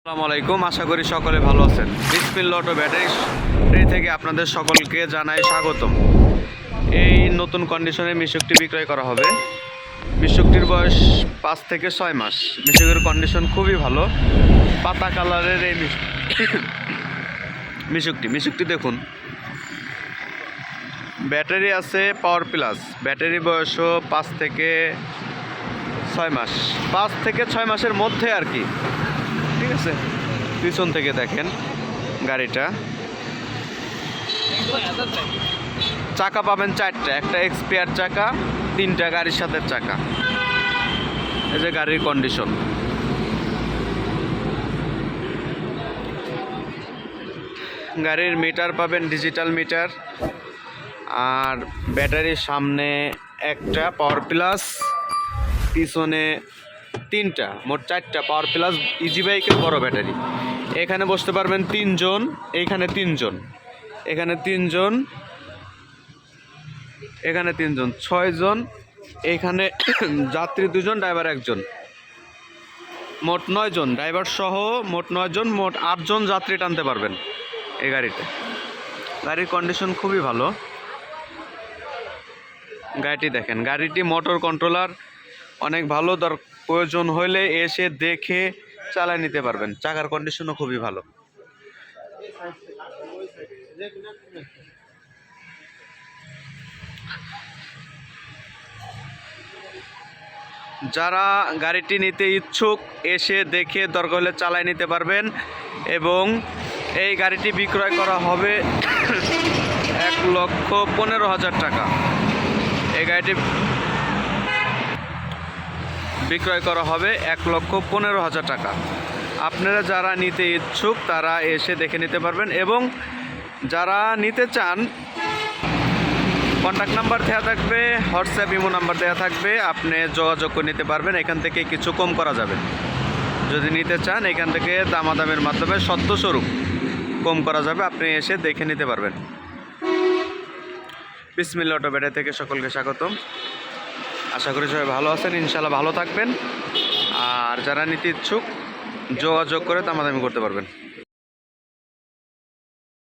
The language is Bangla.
আসসালামু আলাইকুম, আশা করি সকলে ভালো আছেন। বিসমিল্লাহ অটো ব্যাটারি থেকে আপনাদের সকলকে জানাই স্বাগতম। এই নতুন কন্ডিশনে মিশুকটি বিক্রয় করা হবে। মিশুকটির বয়স 5 থেকে 6 মাস। মিশুকের কন্ডিশন খুবই ভালো। পাতা কালারের এই মিশুকটি দেখুন। ব্যাটারি আছে পাওয়ার প্লাস। ব্যাটারি বয়সও 5 থেকে 6 মাস, 5 থেকে 6 মাসের মধ্যে আর কি। ঠিক আছে, পিছন থেকে দেখেন গাড়িটা। চাকা পাবেন 4টা, একটা এক্সপিয়ার চাকা, 3টা গাড়ির সাথে চাকা। এই যে গাড়ির কন্ডিশন। গাড়ির মিটার পাবেন ডিজিটাল মিটার। আর ব্যাটারির সামনে একটা পাওয়ার প্লাস, পিছনে 3টা, মোট 4টা পাওয়ার প্লাস ইজি বাইকের বড় ব্যাটারি। এখানে বসতে পারবেন 3 জন, এইখানে 3 জন, এখানে 3 জন, এখানে 3 জন, 6 জন। এখানে যাত্রী 2 জন, ড্রাইভার 1 জন, মোট 9 জন। ড্রাইভার সহ মোট 9 জন, মোট 8 জন যাত্রী টানতে পারবেন এই গাড়িতে। গাড়ির কন্ডিশন খুবই ভালো। গাড়িটি দেখেন, গাড়িটি মোটর কন্ট্রোলার অনেক ভালো। প্রয়োজন হলে এসে দেখে চালায় নিতে পারবেন। চাকার কন্ডিশনও খুবই ভালো। যারা গাড়িটি নিতে ইচ্ছুক এসে দেখে দরকার হলে চালায় নিতে পারবেন। এবং এই গাড়িটি বিক্রয় করা হবে 1,15,000 টাকা। এই গাড়িটি বিক্রয় করা হবে 1,15,000 টাকা। আপনারা যারা নিতে ইচ্ছুক তারা এসে দেখে নিতে পারবেন। এবং যারা নিতে চান, কন্ট্যাক্ট নাম্বার দেওয়া থাকবে, হোয়াটসঅ্যাপ ইমো নাম্বার দেওয়া থাকবে, আপনি যোগাযোগ করে নিতে পারবেন। এখান থেকে কিছু কম করা যাবে। যদি নিতে চান এখান থেকে দামাদামের মাধ্যমে সত্যস্বরূপ কম করা যাবে। আপনি এসে দেখে নিতে পারবেন। বিসমিল্লাহ অটো ব্যাটারি থেকে সকলকে স্বাগতম। আশা করি সবাই ভালো আছেন, ইনশাআল্লাহ ভালো থাকবেন। আর যারা নিতে ইচ্ছুক যোগাযোগ করে দামাদামি করতে পারবেন।